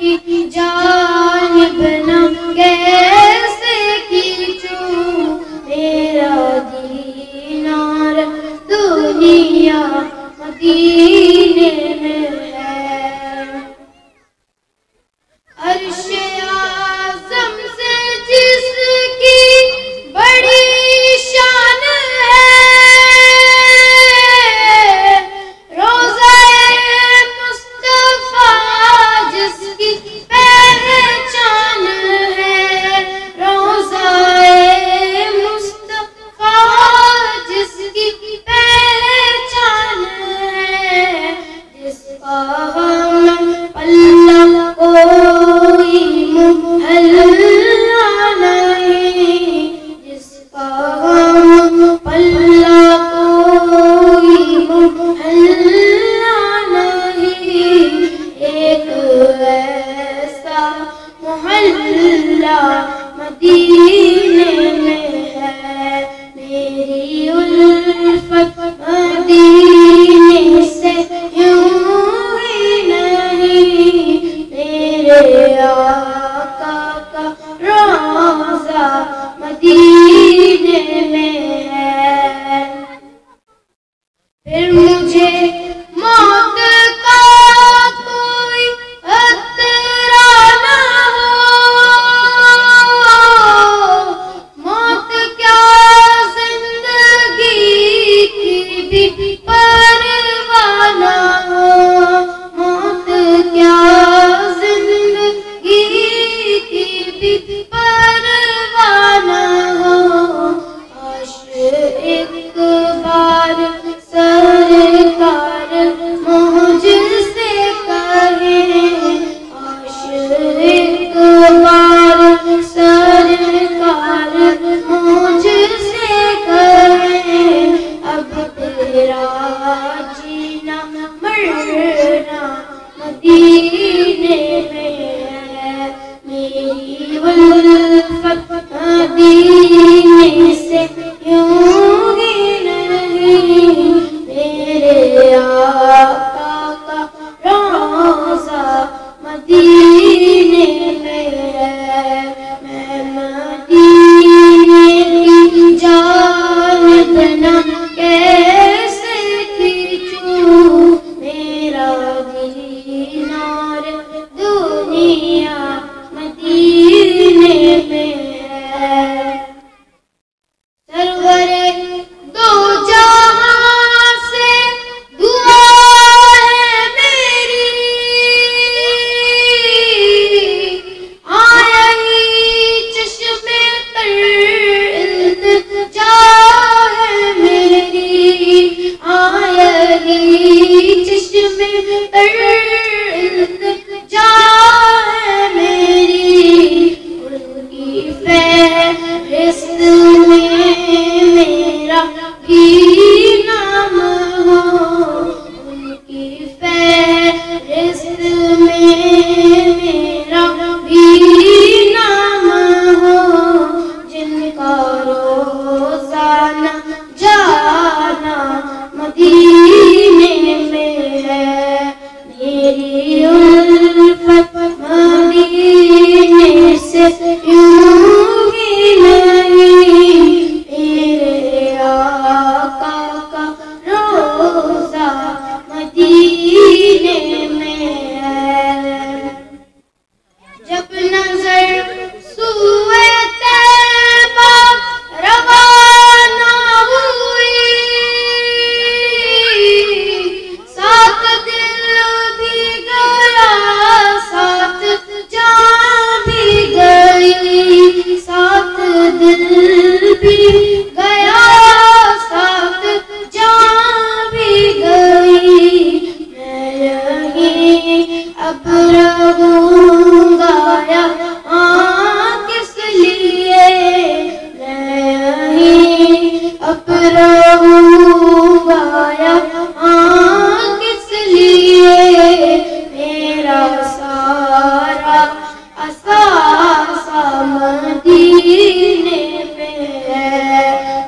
की जानिब न कैसे खींचूं, मेरा दीनार दुनिया मदीने में है। अर्शे आज़म से जिसकी बड़ी शान है, रोज़ा-ए मुस्तफ़ा जिसकी पहचान है, रोज़ा-ए मुस्तफ़ा जिसकी पहचान है, जिसका हम पल्ला कोई मुहल्ला नहीं, जिसका हम पल्ला कोई मुहल्ला नहीं, एक ऐसा मुहल्ला मदीने में है। मेरी उल्फत मदीने से यूं ही नहीं, मेरे आका का रोज़ा मदीने में है। फिर मुझे मौत का कोई खतरा न हो, मौत क्या जिंदगी की भी परवाह न हो, मौत क्या जिंदगी की भी परवाह न हो। काश एक बार सरकार मुझसे कहे, काश एक बार सरकार मुझसे कहे, अब तेरा जीना मरना मदीने में है। मेरी उल्फत मदीने से यूं ही नहीं, मेरे आका का रोज़ा मदीने में है। मैं मदीने की जानिब न कैसे खींचूं, मेरा दीनार दुनिया मदीने में है। सरवरे दो जहां से दुआ है मेरी, आयही चश्मे तर इल्तिजा है मेरी, आयही चश्मे तर इल्तिजा है मेरी। उनकी फहरिस्त में मेरा भी नाम हो, उनकी फहरिस्त में मेरा भी नाम हो, जिनका रोज़ाना जाना मदीने में है। मेरी उल्फत मदीने से यूं ही नहीं, मेरे आका का रोज़ा मदीने में है। जब नजर सूए तैबा रवाना हुई, साथ दिल भी गया साथ जान भी गई, साथ दिल भी गया साथ जान भी गई। मैं यहीं अब रहूंगा या किस लिए, मैं यहीं अब रहूंगा या किस लिए, मेरा सारा असासा मदीने में है।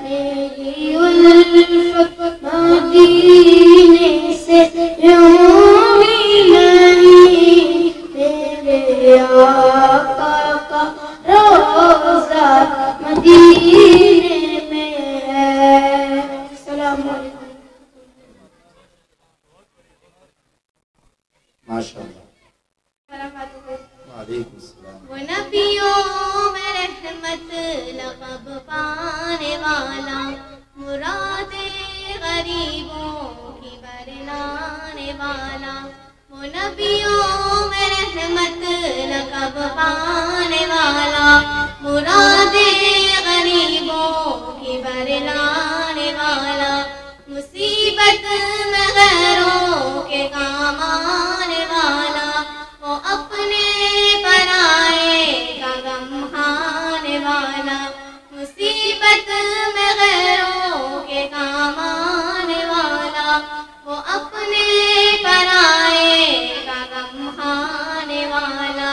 मेरी उल्फत मदीने से यूं ही नहीं, मेरे आका का रोज़ा मदीने में है। अस्सलाम वालेकुम। माशाअल्लाह। वालेकुम सलाम। वो नबियों में रहमत लक़ब पाने वाला, मुरादे गरीबों की बरलाने वाला। वो नबियों में रहमत लक़ब पाने वाला, मुरादे गरीबों की बरलाने वाला। मुसीबत में गैरों के काम आने वाला, वो अपने पराए का गम हाने वाला। मुसीबत में गैरों के काम आने वाला, वो अपने पराए का गम हाने वाला।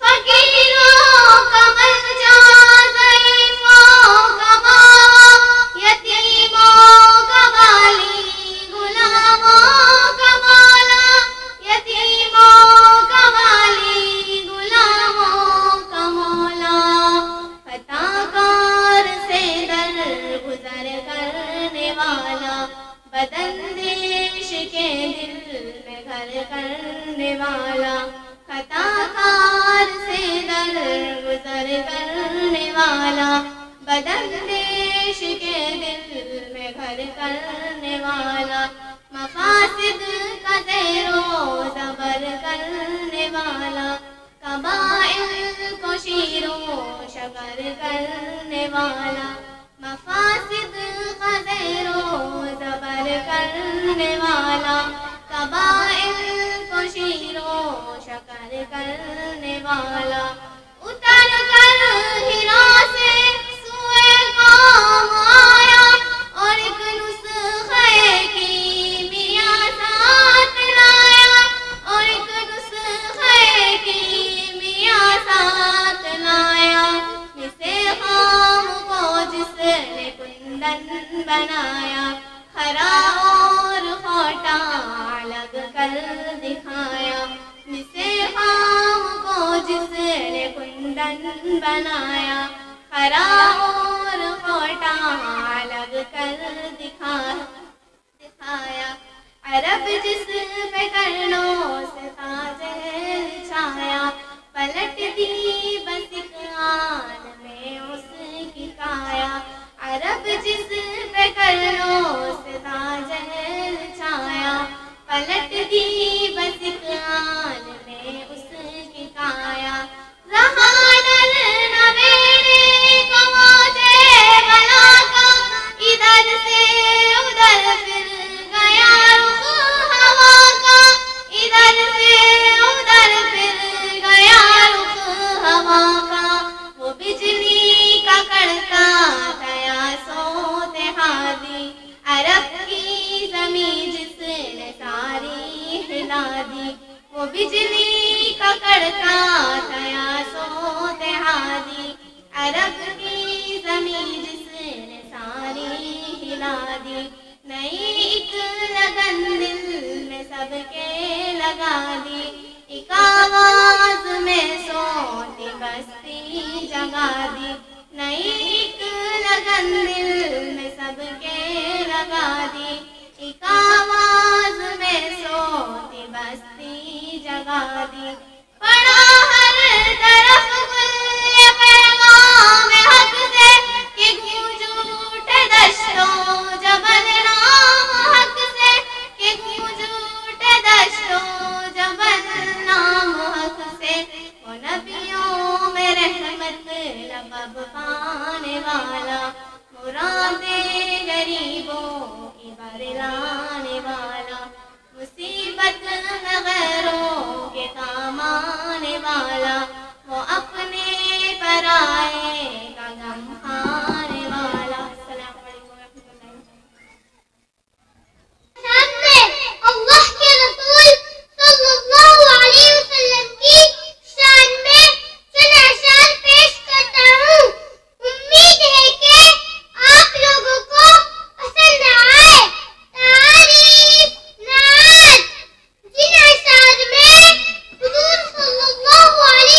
फकीरों का मलजा, ज़ईफ़ों का मावा, यतीमों का वाली, गुलामों का मौला। यतीमों का वाली, गुलामों का मौला। खताकार से दर गुजर करने वाला, बदंदेश के दिल में घर करने वाला। खताकार से दर गुजर करने वाला, बदंदेश के दिल में घर करने वाला। मफासिद का ज़ेरो ज़बर करने वाला, कबाइल को शीरो शकर करने वाला। मफासिद का ज़ेरो ज़बर करने वाला, कबाइल को शीरो शकर करने वाला। उतर कर हिरा से सुए काम आया, और एक नुस्खे की मियाँ साथ लाया। और एक नुस्खे की मियाँ साथ लाया, मिसे खाम को जिसने कुंदन बनाया। खरा और खोटा अलग कर दिखाया, मिसे खाम को जिसने कुंदन बनाया। खरा और खोटा अलग कर दिखाया। अरब जिस पे कर्णों से ताज छाया, पलट दी बस एक आन में उसकी काया। अरब जिस पे कर्णों से ताज छाया, पलट दी बस एक आन में उसकी काया। रहा डर न मेरे को मौजे बला का, इधर से उधर फिर गया रुख हवा का। इधर से उधर फिर गया रुख हवा का, वो बिजली का कड़का तया सोते हादी। अरब की ज़मीं जिसने सारी हिला दी, वो बिजली का कड़का तया सोते हादी। अरब की ज़मीं जिसने सारी हिला दी। नई एक लगन दिल में सबके लगा दी, एक आवाज़ में सोती बस्ती जगा दी। नई एक लगन दिल में सबके लगा दी, एक आवाज़ में सोती बस्ती जगा दी। पड़ा हर तरफ गुल पैगाम हक से, कि गूंज उठे दश्तों जबल नाम हक से। कि गूंज उठे दश्तों जबल नाम हक से। वो नबियों में रहमत लक़ब पाने वाला, मुरादे गरीबों की बरलाने वाला। मुसीबत में गैरों के काम आने वाला, वो अपने पराए का गम हाने वाला। अस्सलाम वालेकुम रहमतुल्लाहि। सामने अल्लाह के रसूल सल्लल्लाहु अलैहि वसल्लम की शान में चंद अशआर पेश करता हूँ। उम्मीद है कि आप लोगों को पसंद आए। तारीफ नात, जिन अशआर में हुजूर सल्लल्लाहु अलैहि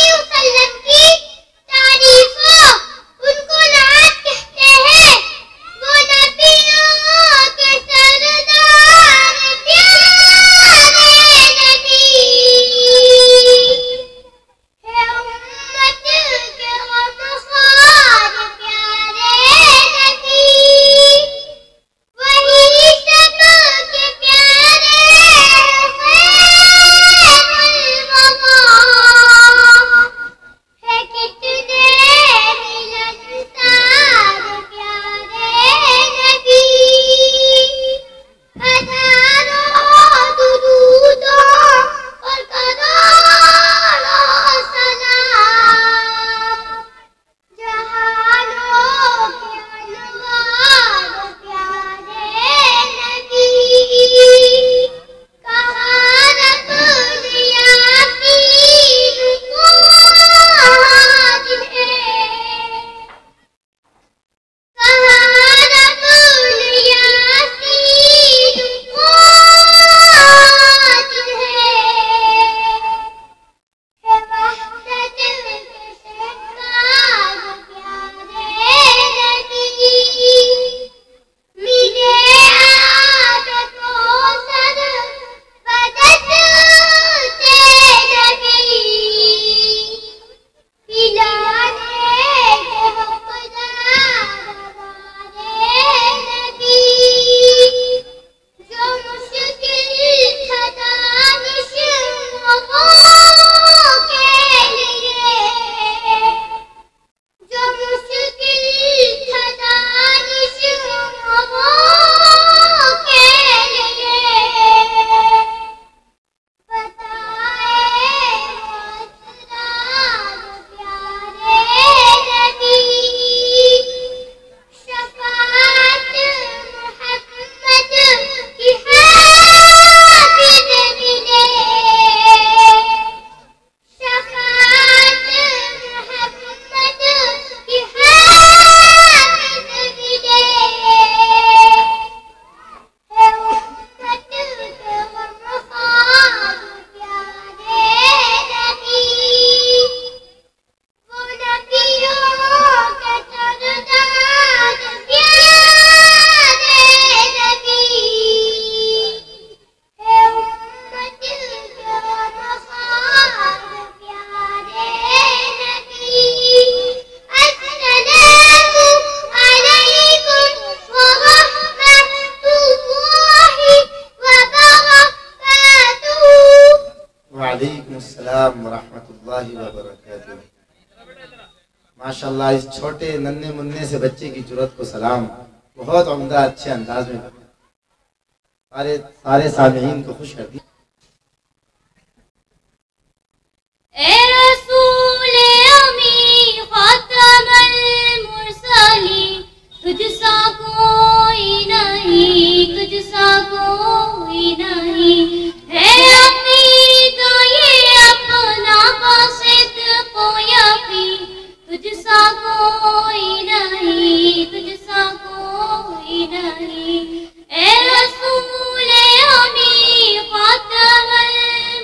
रहमतुल्लाहि व बरकातुहू। माशाल्लाह, इस छोटे नन्हे मुन्ने से बच्चे की जुर्रत को सलाम। बहुत उम्दा अच्छे अंदाज में सारे सामीईन को खुश कर दिया। ए रसूल अमी खातमुल मुरसलीन, तुझसा कोई नहीं, तुझसा कोई नहीं। है अकीदा ये अपना सिद्क़ो यकीन, तुझसा कोई नहीं, तुझसा कोई नहीं। ए रसूल अमी खातमुल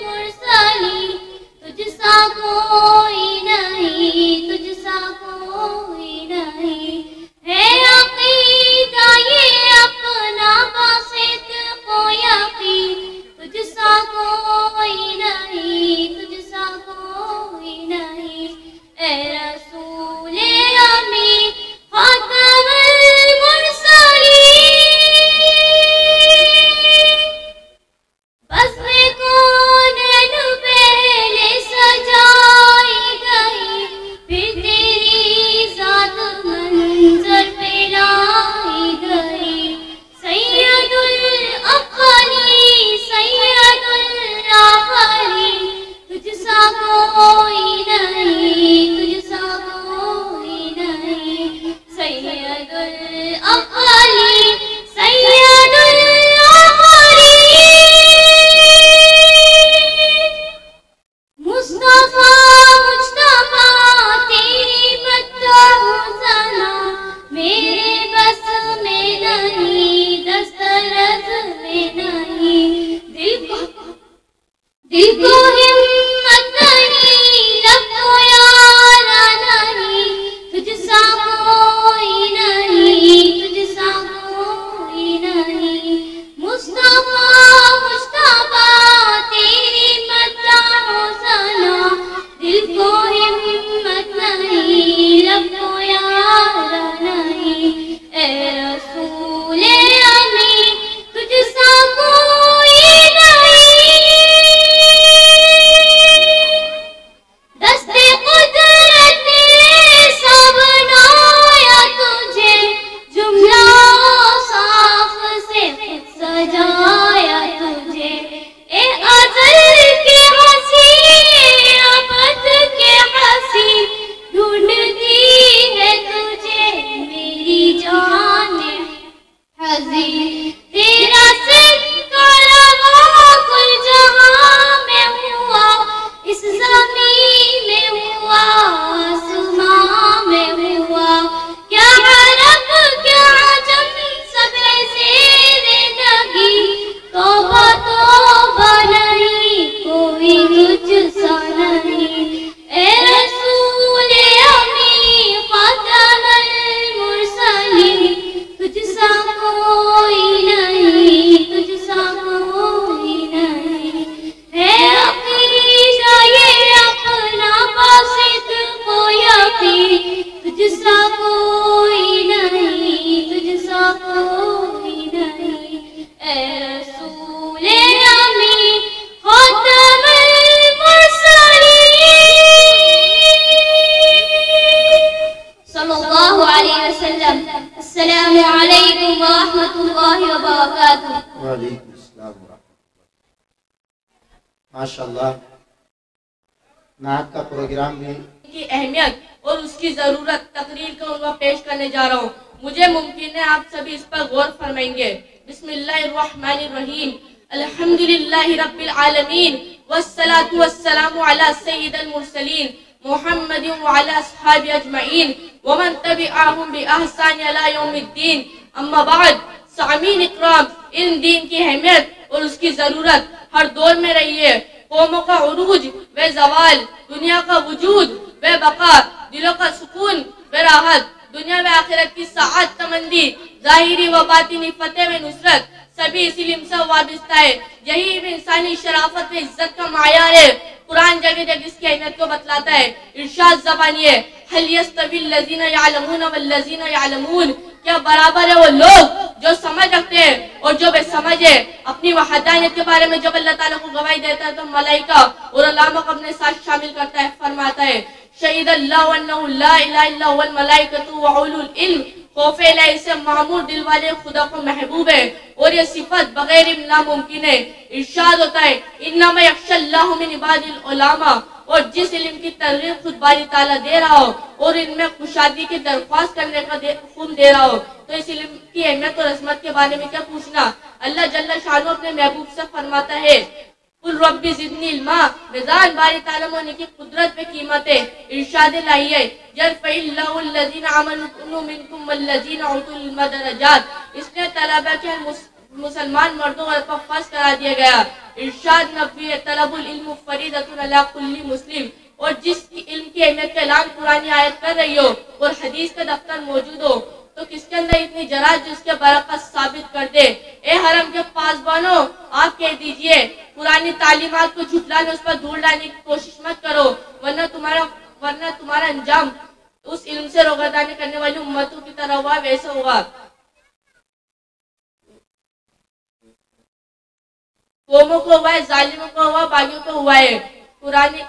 मुरसलीन, तुझसा कोई नहीं, तुझसा कोई नहीं। है अकीदा ये अपना सिद्क़ो यकीन, तुझसा कोई नहीं, तुझसा कोई नहीं। ए रसूल अमी खातमुल मुरसलीन, बस में कौन पहले सजाई गई, फिर तेरी जात मंजर पे लाई गई। सैयदुल अक़ली सैयदुल आख़री, तुझसा कोई नहीं, तुझसा कोई नहीं। सैयदुल अक़ली सैयदुल आख़री, मुस्तफा मुज्तबा तेरी मत्ताहु ज़ना, मेरे बस में नहीं, दस्तरस में नहीं। दिल को हिम्मत नहीं, लब को यारा नहीं, तुझसा कोई नहीं, तुझसा कोई नहीं। मुस्तफा मुज्तबा तेरी मत्ताहु ज़ना, दिल को हिम्मत नहीं, लब को यारा नहीं। ए रसूल अमी तुझसा कोई नहीं, दस्ते कुदरत ने सब बनाया तुझे, जुमला साफ से सजाया तुझे। ए अज़ल के हंसी अबद के हंसी, ढूंढती है तुझे मेरी जान हज़ी। तेरा सिक्का लगा कुल जहां में हुआ, इस ज़मीन में हुआ, आसमां में हुआ। क्या अरब क्या अजम सब ज़ेरे लगी, तौबा तौबा नहीं कोई तुझसा नहीं। ए रसूल अमी खातमुल मुरसलीन, तुझसा कोई नहीं, तुझसा कोई नहीं। है अक़ीदा ये अपना सिद्क़ो यकीन, तुझसा कोई नहीं, तुझसा कोई नहीं। ए रसूल अमी खातमुल मुरसलीन, सल्लल्लाहु अलैहि वसल्लम। अस्सलामु अलैकुम व रहमतुल्लाहि व बरकातुहू। वालेकुम अस्सलाम व रहमतुल्लाह। माशाल्लाह, नात का प्रोग्राम भी की अहमियत और उसकी जरूरत तकरीर का उन्वा पेश करने जा रहा हूँ। मुझे मुमकिन है आप सभी इस पर गौर फरमाएंगे। बिस्मिल्लाहिर्रहमानिर्रहीम, अल्हम्दुलिल्लाहि रब्बिल आलमीन, वस्सलातु वस्सलामु अला सय्यिदिल मुरसलीन, मुहम्मदिन व अला अस्हाबि अजमईन, व मन तबिअहुम बि ihसान इला यौमिद्दीन। अम्मा बाद, सामीन इकराम, इन दीन की अहमियत और उसकी जरूरत हर दौर में रही है। कौमों का उरूज व जवाल, दुनिया का वजूद व बका, दिलों का सुकून व राहत, दुनिया व आखिरत की साअत तमंदी, जाहिरी व बातिनी फतेह व नुसरत, सभी इसी लिम से वाबिस्ता है। यही इंसानी शराफत व इज्जत का मायार है। कुरान जगह जगह इसकी अहमियत को बतलाता है। इरशाद ज़बानी है, हल यस्तविल लज़ीना यअलमून वल लज़ीना यअलमून, क्या बराबर है वो लोग जो समझ रखते हैं और जो बेसमझ है, अपनी वहदानियत के बारे में जब अल्लाह ताला को गवाही देता है तो मलाइका और अल्लामा को अपने साथ शामिल करता है, फरमाता है शहीद अल्लाह अन्नहु ला इलाहा इल्ला हुवल मलाइकतु व उलुल इल्म, खौफ इलाही से मामूर दिल वाले खुदा को महबूब है और ये सिफत बगैर इल्म नामुमकिन है। इरशाद होता है इन्नमा यख्शल्लाहु मिन इबादिल उलमा, और जिस इल्म की तरगीब खुद बारी ताला दे रहा हो और इनमें खुशादी की दरख्वास्त करने का हुक्म दे रहा हो, तो इस इल्म की अहमियत और अजमत के बारे में क्या पूछना। अल्लाह जल्ल शानो अपने महबूब से फरमाता है कुल रब्बी जिदनी इल्मा, मिजान बारी ताला मोने की कुदरत पे कीमत है। इरशाद इलाही है यरफ़इल्लाहु अल्लज़ीना आमनु मिनकुम वल्लज़ीना उतुल इल्मा दरजात, इसलिए तलबा के मुसलमान मर्दों पर फर्ज करा दिया गया। इरशाद नबी तलबुल इल्म फरीदतुन अला कुल्ली मुस्लिम, और जिसकी इल्म की अहमियत का ऐलान पुरानी आयत कर रही हो और हदीस का दफ्तर मौजूद हो, तो किसके अंदर इतनी जरात जिसके बरकत साबित कर दे। ए हरम के पासबानों, आप कह दीजिए पुरानी तालीमात को झुटलाने, उस पर धूल डालने की कोशिश मत करो, वरना तुम्हारा अंजाम उस इल्म से रोगरदानी करने वाली उम्मतों की तरह हुआ, वैसा होगा। कौमों को हुआ है, जालिमों को हुआ, बागियों को हुआ है। पुरानी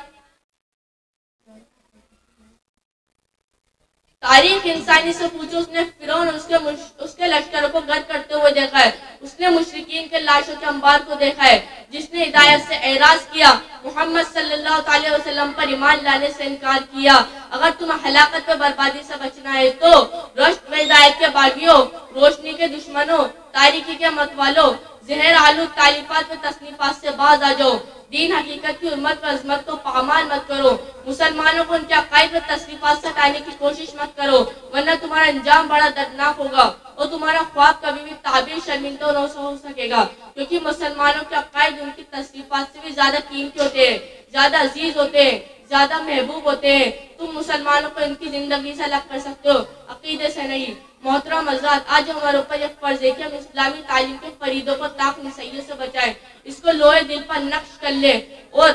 तारीख इंसानी से पूछो, उसने फिरौन उसके लश्करों को गर्क करते हुए देखा है, उसने मुशरिकीन के लाशों के अंबार को देखा है। जिसने हिदायत से एराज किया, मोहम्मद सल्लल्लाहु अलैहि वसल्लम पर ईमान लाने से इनकार किया, अगर तुम्हें हलाकत पे बर्बादी से बचना है तो रश्द व हिदायत के बागियों, रोशनी के दुश्मनों, तारीकी के मतवालों, जहर आलूद तालीफात व तसनीफात से बाज आ जाओ। दीन हकीकत की उम्मत व अजमत को पामाल मत करो, मुसलमानों को उनके अकायद व तसनीफात से हटाने की कोशिश मत करो, वरना तुम्हारा अंजाम बड़ा दर्दनाक होगा और तुम्हारा ख्वाब कभी भी ताबीर शर्मिंदा न हो सकेगा, क्योंकि मुसलमानों के अकायद उनकी तसनीफात से भी ज्यादा कीमती होते हैं, ज्यादा अजीज होते हैं, ज्यादा महबूब होते हैं। तुम मुसलमानों को इनकी जिंदगी से अलग कर सकते हो, अकीदे से नहीं। मोहतरम आजाद, आज हमारे ऊपर यह फर्ज है कि हम इस्लामी तालीम के फरीदों को ताक नसीहत से बचाएं, इसको लोहे दिल पर नक्श कर ले और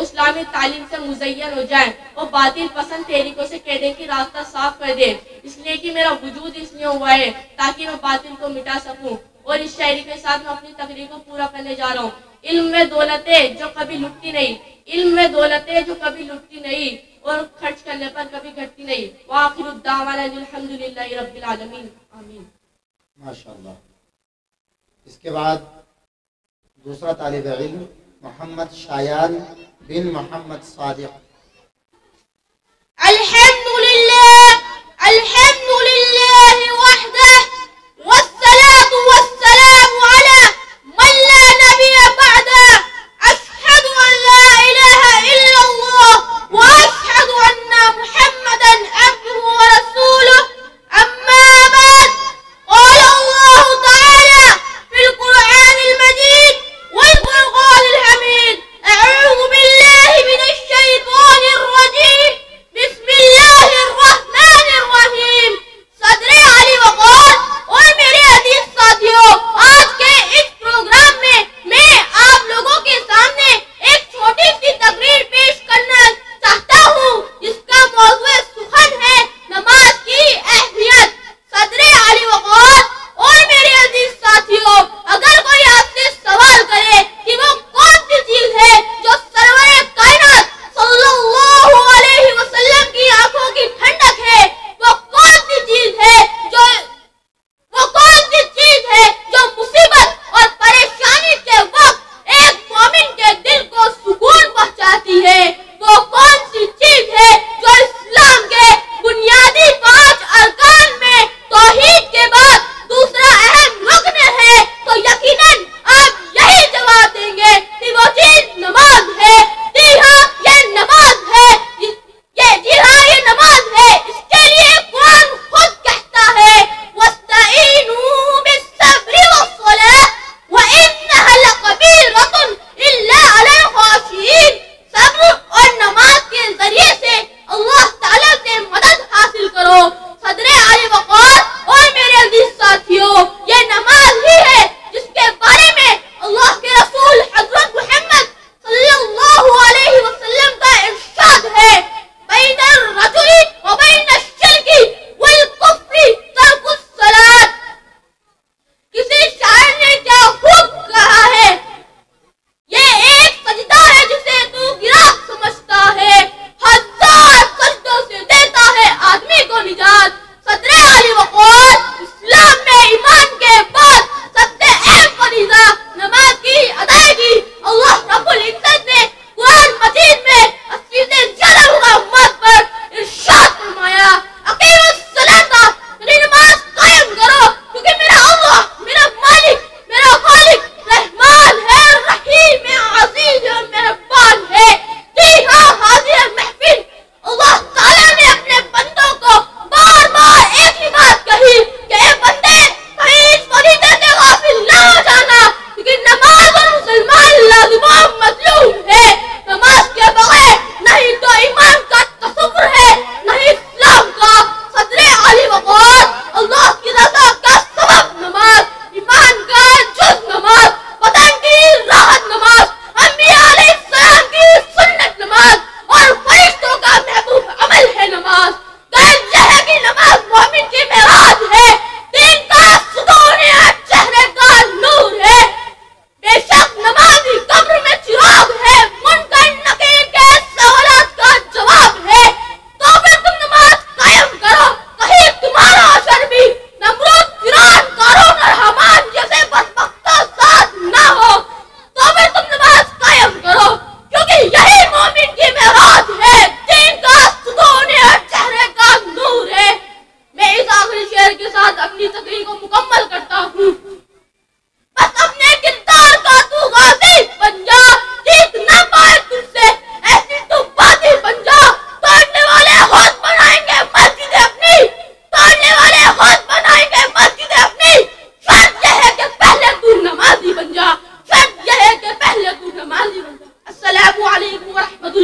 इस्लामी तालीम से मुज़य्यन हो जाए और बातिल पसंद तहरीकों से कह दें कि रास्ता साफ कर दे, इसलिए कि मेरा वजूद इसलिए हुआ है ताकि मैं बातिल को मिटा सकूं। और इस शायरी के साथ मैं अपनी तकरीर को पूरा करने जा रहा हूँ। इल्म में दौलत है जो कभी लुटती नहीं, इल्म में दौलत है जो कभी लुटती नहीं और खर्च करने पर कभी घटती नहीं। व आखिरु दावाना अल्हम्दुलिल्लाहि रब्बिल आलमीन, आमीन। माशाअल्लाह। इसके बाद दूसरा तालिब इल्म मोहम्मद शायान बिन मोहम्मद सादिक। अल्हम्दुलिल्लाह अल्हम्दुलिल्लाह वहदह वस्सलातु वस्सलामु अला मन ला नबिय्य बअदह, अशहदु अन ला इलाहा इल्लल्लाह व अशहदु अन्ना मुहम्मदन अब्दुहु व रसूलुहु, अम्मा बाद। क़ाल अल्लाहु तआला फिल क़ुरआनिल मजीद वल फ़ुरक़ानिल हमीद, अऊज़ु बिल्लाहि मिनश शैतानिर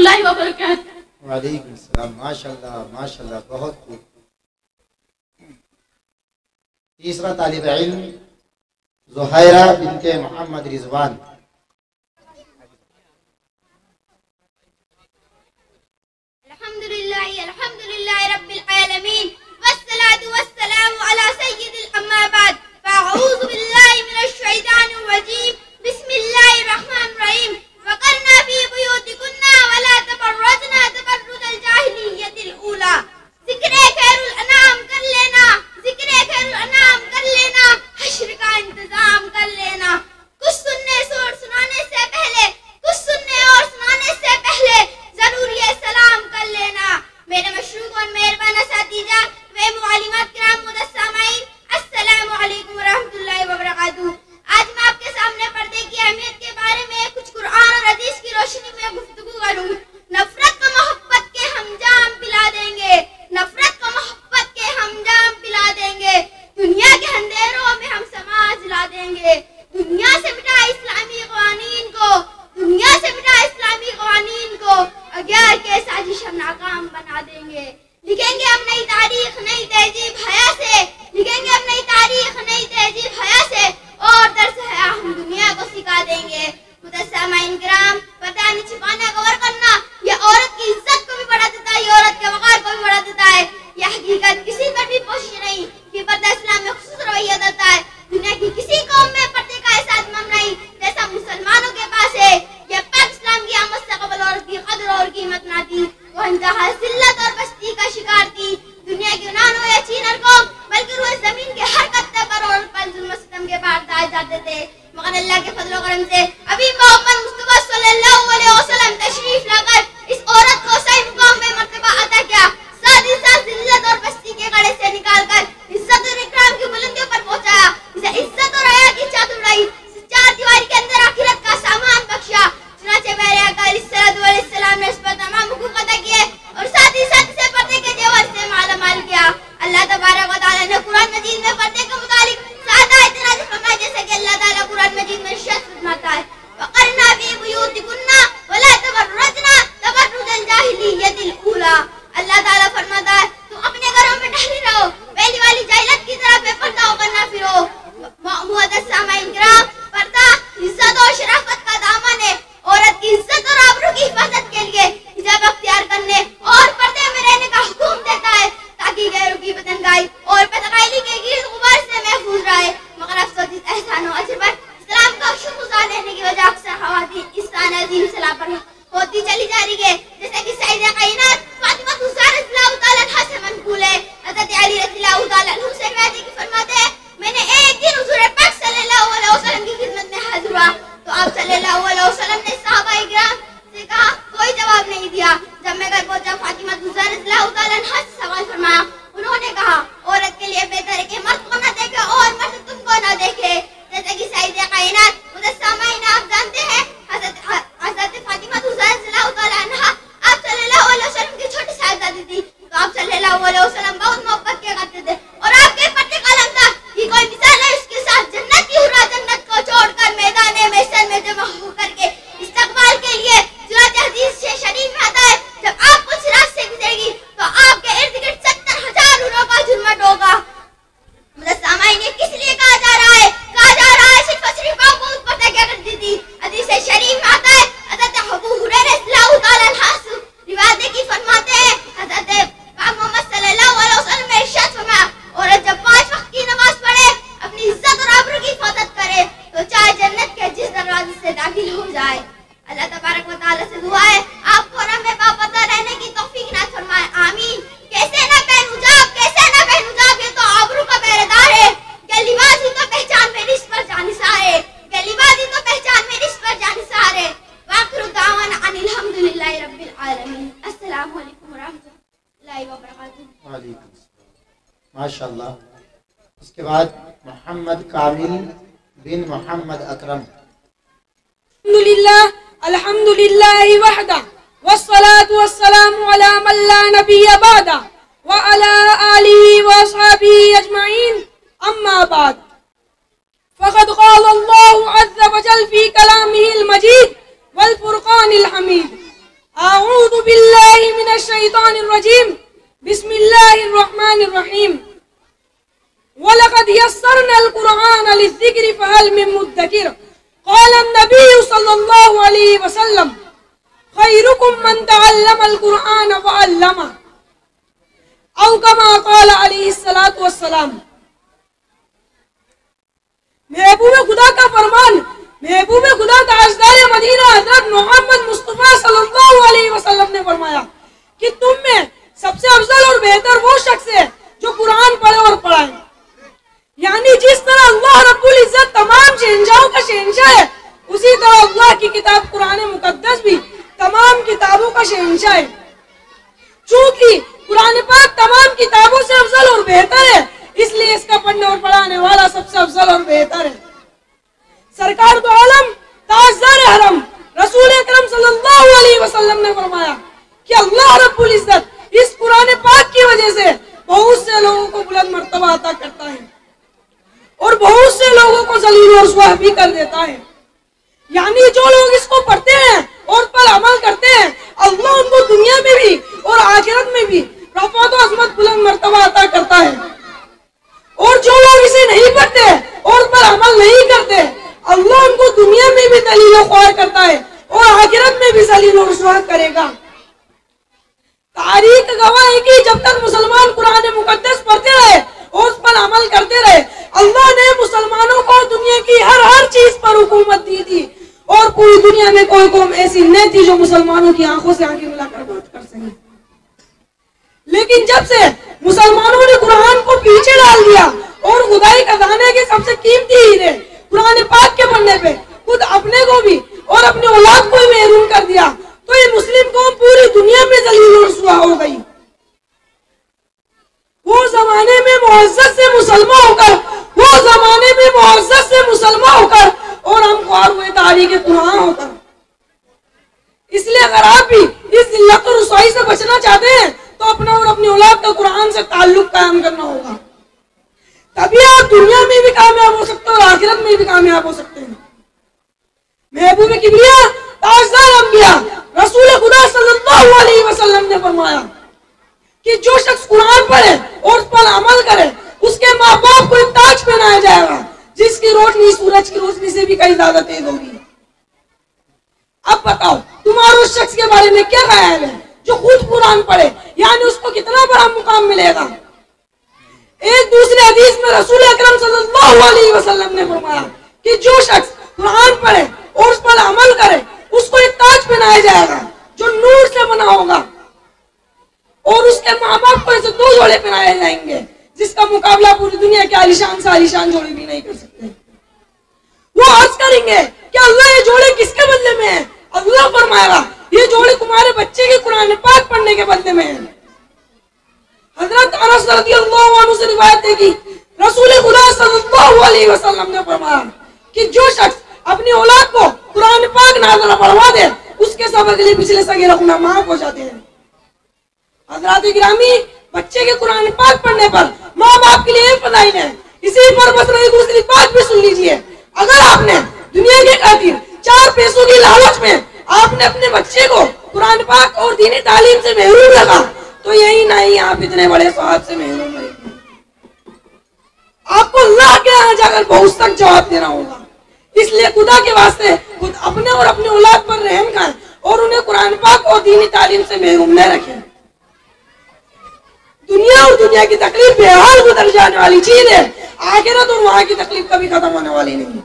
रहमतुल्लाहि व बरकातहू। वालेकुम सलाम। माशाल्लाह माशाल्लाह, बहुत खूब। तीसरा तालिब इल्म ज़ुहैरा बिनते मोहम्मद रिजवान। अल्हम्दुलिल्लाहि रब्बिल आलमीन वस्सलातु वस्सलामु अला सय्यिदिल अम्मा बाद फ़अऊज़ु बिल्लाहि मिनश शैतानिर रजीम बिस्मिल्लाहिर रहमानिर रहीम वक़रना फ़ी बुयूतिकुन्ना वला तबर्रजना तबर्रुजल जाहिलिय्यतिल ऊला। ज़िक्रे खैरुल अनाम कर लेना, ज़िक्रे खैरुल अनाम कर लेना, हश्र का इंतजाम कर लेना। कुछ सुनने और सुनाने से पहले, कुछ सुनने और सुनाने से पहले जरूर ये सलाम कर लेना। मेरे मशरूक और मेहरबान असातिज़ा व मुअल्लिमात किराम मुदस्समाइन, अस्सलामु अलैकुम व रहमतुल्लाहि व बरकातहू। आज मैं आपके सामने पर्दे की अहमियत के बारे में कुछ कुरान और हदीस की रोशनी में गुफ्तगू करूंगी। नफरत को मोहब्बत के हम जाम पिला देंगे, नफरत को मोहब्बत के हम जाम पिला देंगे। दुनिया के अंधेरों में हम समाज ला देंगे। दुनिया से मिटा इस्लामी क़वानीन को, दुनिया से मिटा इस्लामी क़वानीन को, अग्यार के साजिश हम नाकाम बना देंगे। लिखेंगे हम नई तारीख नई तहजीब हया से, लिखेंगे हम नई तारीख नई तहजीब हया से, और दर्स हया हम दुनिया को सिखा देंगे। मुदस्समाइन किराम, पर्दा नहीं छिपाना, कवर करना, ये औरत की इज्जत को भी बढ़ा देता है, ये औरत के वक़ार को भी बढ़ा देता है। यह हकीकत किसी पर भी पोशी नहीं कि पर्दा इस्लाम में खुसूस रवैया देता है। दुनिया की किसी कौम में पर्दे का एहसास मम नहीं जैसा मुसलमानों के पास है। यह पाक इस्लाम की आमद से कबल औरत की कदर और कीमत ना थी, वो इंतहा जिल्लत और बस्ती का शिकार थी। दुनिया की यूनान हो या चीन और कौम, बल्कि रोए जमीन के हर कत्ते पर और पर जुल्म सितम के बाहर दाए जाते थे। मगर अल्लाह के फजल और करम से अभी मोहम्मद मुस्तफा सल्लल्लाहु अलैहि वसल्लम तशरीफ लाकर इस औरत को सही मुकाम में मर्तबा अता किया। साथ ही साथ जिल्लत और बस्ती के गड़े से निकालकर इज्जत और इकराम की बुलंदियों पर पहुंचाया। इसे इज्जत और हया की चादर उड़ाई, चार दीवारी के अंदर आखिरत का सामान बख्शा। चुनाचे मेरे आका अलैहिस्सलाम ने इस पर तमाम हुकूक अता किए और साथ ही साथ इसे पर्दे के जेवर से मालामाल किया। अल्लाह तबारक व तआला ने कुरान मजीद में पर्दे के मुतालिक सात आयतें नाज़िल फरमाई, जैसे कि अल्लाह ताला कुरान मजीद में इरशाद फरमाता है, वक़रना फ़ी बुयूतिकुन्ना वला तबर्रजना तबर्रुजल जाहिलिय्यतिल ऊला। अल्लाह ताला फरमाता है, तुम अपने घरों में ठहरी रहो, पहली वाली जाहिलियत की तरह बेपर्दा होकर ना फिरो। मुदस्समाइन किराम, पर्दा इज्जत और शराफत का दामन है। औरत की इज्जत और आबरू की हिफाजत के लिए हिजाब अख्तियार करने और पर्दे में रहने का हुक्म देता है, ताकि गैरों की बदनगाई और बदगैली के गिर्द गुबार से महफूज रहे। मगर अफसोस इस एहसान और अजर पर इस्लाम का शुक्रगुजार रहने की वजह अक्सर ख़वातीन इस अज़ीम सलाह पर होती चली जा रही है। जैसे कि सईदा कायनात फातिमा ज़हरा रज़ियल्लाहु तआला अन्हा से मनक़ूल है। हज़रत अली रज़ियल्लाहु तआला अन्हु से रिवायत है कि फरमाते हैं, मैंने एक दिन हुज़ूर पाक सल्लल्लाहु अलैहि वसल्लम की खिदमत में हाजिर हुआ तो आप सल्लल्लाहु अलैहि वसल्लम ने सहाबाए किराम से कहा, कोई जवाब नहीं दिया। जब मैं घर पहुंचा, फातिमा ज़हरा रज़ियल्लाहु तआला अन्हा से सवाल फरमाया। उन्होंने कहा, औरत के लिए बेहतर है कि मर्द को न देखे और मर्द तुमको न देखे। जैसे कि सईदा कायनात मुदस्समाइन, आप जानते हैं हज़रत फातिमा ज़हरा रज़ियल्लाहु तआला अन्हा आप सल्लल्लाहु अलैहि वसल्लम की छोटी साहिबजादी थी। तो आप सल्लल्लाहु अलैहि वसल्लम बहुत मोहब्बत किया करते थे और आपके पर्दे का अलम था कि कोई मिसाल है उसके साथ जन्नत की हुरा जन्नत को छोड़कर मैदान महशर में जमा होकर के इस्तकबाल के लिए। चुनांचे हदीस से शरीफ में आता है, जब आप कुछ रात से गुजरेगी तो आपके इर्द गिर्द 70,000 हुरों का झुरमुट होगा। मुदस्समाइन, ये किस लिए कहा जा रहा है? कहा जा रहा है सिर्फ और सिर्फ आप बहुत पर्दा क्या करती थी। हदीस से शरीफ में आता है, हज़रत अबू हुरैरा रज़ियल्लाहु तआला अन्हु रिवायत है कि फरमाते हैं, हज़रत मोहम्मद सल्लल्लाहु अलैहि वसल्लम ने इरशाद फरमाया, औरत जब 5 वक्त की नमाज पढ़े, अपनी इज्जत और आबरू की हिफाजत करे, तो चाहे जन्नत के जिस दरवाजे से दाखिल हो जाए। अल्लाह तबारक व तआला से दुआ है आपको और हमें बापर्दा रहने की तौफीक इनायत फरमाए, आमीन। कैसे ना पहनूं हिजाब, कैसे ना पहनूं हिजाब, ये तो आबरू का पहरेदार है। क्या लिबास ही तो पहचान मेरी इस पर जानिसार है, क्या लिबास ही तो पहचान मेरी इस पर जानिसार है। वाखिरु दावाना अनिल हम्दुलिल्लाहि रब्बिल आलमीन। अस्सलामु अलैकुम व रहमतुल्लाहि व बरकातहू। वालेकुम सलाम। माशाल्लाह। उसके बाद मोहम्मद कामिल बिन मोहम्मद अकरम। अल्हम्दुलिल्लाहि वहदा वस्सलातु वस्सलामु अला मन ला नबिय्य बअदा व अला आलिहि व अस्हाबिहि अजमईन, अम्मा बाद। फ़क़द क़ाल अल्लाहु अज़्ज़ व जल फ़ी कलामिहिल मजीद वल फ़ुरक़ानिल हमीद, अऊज़ु बिल्लाहि मिनश शैतानिर रजीम बिस्मिल्लाहिर रहमानिर रहीम वलक़द यस्सरनल कुरआन लिज़्ज़िक्रि फ़हल मिन मुद्दकिर क़ाल नबी सल्लल्लाहु अलैहि वसल्लम खैरुकुम मन तअल्लमल कुरआन व अल्लमा औ कमा क़ाल अलैहिस्सलातु वस्सलाम। महबूब खुदा का फरमान, महबूब खुदा ताजदार मदीना हज़रत मोहम्मद मुस्तफ़ा सल्लल्लाहु अलैहि वसल्लम ने फरमाया कि तुम में सबसे अफजल और बेहतर वो शख्स है जो कुरान पढ़े और पढ़ाए। यानी जिस तरह अल्लाह रब्बुल इज्जत तमाम शहंशाहों का शहंशाह है, उसी तरह अल्लाह की किताब कुरान मुकद्दस भी तमाम किताबों का शहंशाह है। चूंकि कुरान पाक तमाम किताबों से अफजल और बेहतर है, इसलिए इसका पढ़ने और पढ़ाने वाला सबसे अफजल और बेहतर है। सरकार दो आलम ताजदार हरम रसूल अकरम सल्लल्लाहु अलैहि वसल्लम ने फरमाया कि अल्लाह रब्बुल इज्जत इस कुरान पाक की वजह से बहुत से लोगों को बुलंद मर्तबा अता करता है और बहुत से लोगों को जलील और रुसवा भी कर देता है। यानी जो लोग इसको पढ़ते हैं और पर अमल करते हैं, अल्लाह उनको दुनिया में भी और आखिरत में भी रफ़अत और अज़मत बुलंद मर्तबा अता करता है। और जो लोग इसे नहीं पढ़ते और पर अमल नहीं करते, अल्लाह उनको दुनिया में भी दलील और ख्वार करता है और आखिरत में भी जलील और रुसवा करेगा। तारीख गवाह है कि जब तक मुसलमान कुरान मुकद्दस पढ़ते रहे और उस पर अमल करते रहे, अल्लाह ने मुसलमानों को दुनिया की हर चीज पर हुकूमत दी थी और पूरी दुनिया में कोई कौम ऐसी नहीं थी जो मुसलमानों की आंखों से आंखें मिलाकर बात कर सके। लेकिन जब से मुसलमानों ने कुरान को पीछे डाल दिया और खुदाई खजाने के सबसे कीमती हीरे कुरान पाक के पढ़ने पे खुद अपने को भी और अपने औलाद को भी महरूम कर दिया, तो ये मुस्लिम कौम पूरी दुनिया में जलील और रुसवा हो गई। वो जमाने में मुअज़्ज़ज़ से मुसलमान होकर, वो जमाने में मुअज़्ज़ज़ से मुसलमान होकर और हम ख्वार हुए तारीख कुरान होकर। इसलिए अगर आप भी इस जिल्लत और रुसवाई से बचना चाहते हैं तो अपना और अपनी औलाद का कुरान से ताल्लुक कायम करना होगा, तभी आप दुनिया में भी कामयाब हो सकते हैं और आखिरत में भी कामयाब हो सकते हैं। महबूब किबरिया ताजदार अंबिया रसूल खुदा सल्लल्लाहु अलैहि वसल्लम ने फरमाया कि जो शख्स कुरान पढ़े और उस पर अमल करे, उसके माँ बाप को एक ताज पहनाया जाएगा जिसकी रोशनी सूरज की रोशनी से भी कहीं ज्यादा तेज होगी। अब बताओ तुम्हारे उस शख्स के बारे में क्या ख्याल है जो खुद कुरान पढ़े, यानी उसको कितना बड़ा मुकाम मिलेगा। एक दूसरे हदीस में रसूल अकरम सल्लल्लाहु अलैहि वसल्लम ने फरमाया कि जो शख्स कुरान पढ़े और उस पर अमल करे, उसको एक ताज पहनाया जाएगा जो नूर से बना होगा और उसके माँ बाप को ऐसे 2 जोड़े पहनाए जाएंगे जिसका मुकाबला पूरी दुनिया के आलिशान से आलिशान जोड़े भी नहीं कर सकते। वो अर्ज करेंगे कि अल्लाह ये जोड़े किसके बदले में है? अल्लाह फरमाएगा ये जोड़े तुम्हारे बच्चे के कुरान पाक पढ़ने के बदले में है। हजरत अनस रज़ियल्लाहु अन्हु से रिवायत है कि रसूल खुदा सल्लल्लाहु अलैहि वसल्लम ने फरमाया कि जो शख्स अपनी औलाद को कुरान पाक नाज़िल पढ़वा दे, उसके सब अगले पिछले सगीरा गुनाह माफ हो जाते हैं। हज़रात गिरामी, बच्चे के कुरान पाक पढ़ने पर माँ बाप के लिए फज़ाइल है। इसी पर बस एक दूसरी बात भी सुन लीजिए। अगर आपने दुनिया के खातिर 4 पैसों की लालच में आपने अपने बच्चे को कुरान पाक और दीनी तालीम से महरूम रखा, तो यही नहीं आप इतने बड़े स्वाब से महरूम रहेंगे। आपको अल्लाह के यहाँ जाकर बहुत सख्त जवाब देना होगा। इसलिए खुदा के वास्ते खुद अपने और अपनी औलाद पर रहम खाएं और उन्हें कुरान पाक और दीनी तालीम से महरूम न रखें। दुनिया और दुनिया की तकलीफ बेहाल गुजर जाने वाली चीज है, आखिरत और वहां की तकलीफ कभी खत्म होने वाली नहीं।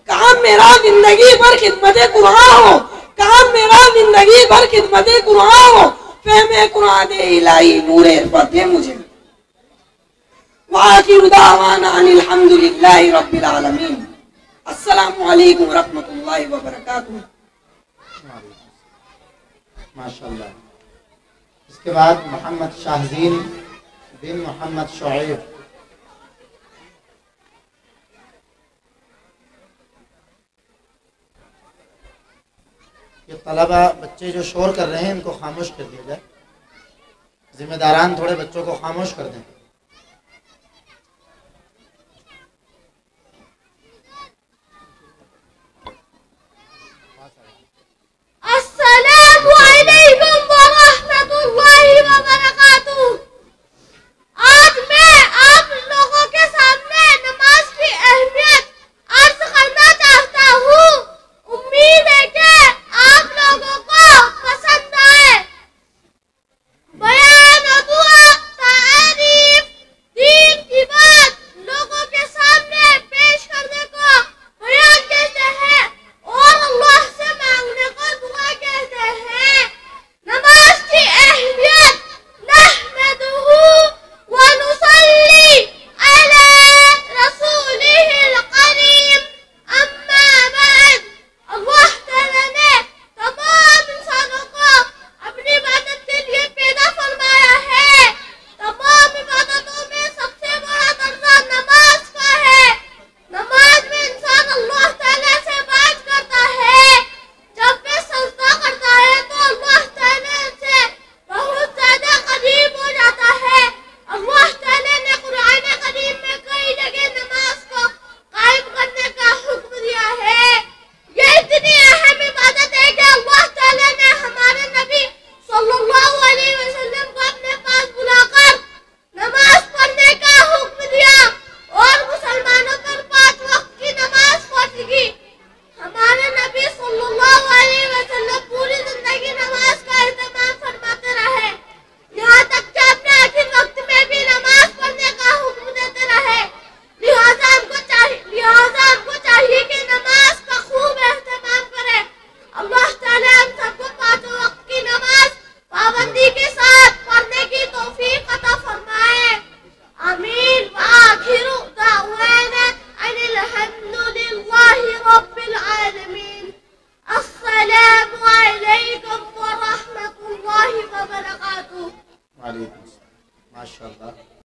काम मेरा जिंदगी भर खिदमत कुरान हो, काम मेरा जिंदगी भर खिदमत कुरान हो, फहमे कुरान इलाही नूरे फते मुझे। वाखिर दावाना अनिल हम्दुलिल्लाहि रब्बिल आलमीन। अस्सलामु अलैकुम रहमतुल्लाहि व बरकातुहू। माशाल्लाह। इसके बाद मोहम्मद शाहजीन बिन मोहम्मद शोएब। ये तलबा बच्चे जो शोर कर रहे हैं इनको खामोश कर दिया जाए। जिम्मेदारान थोड़े बच्चों को खामोश कर दें। माशाल्लाह।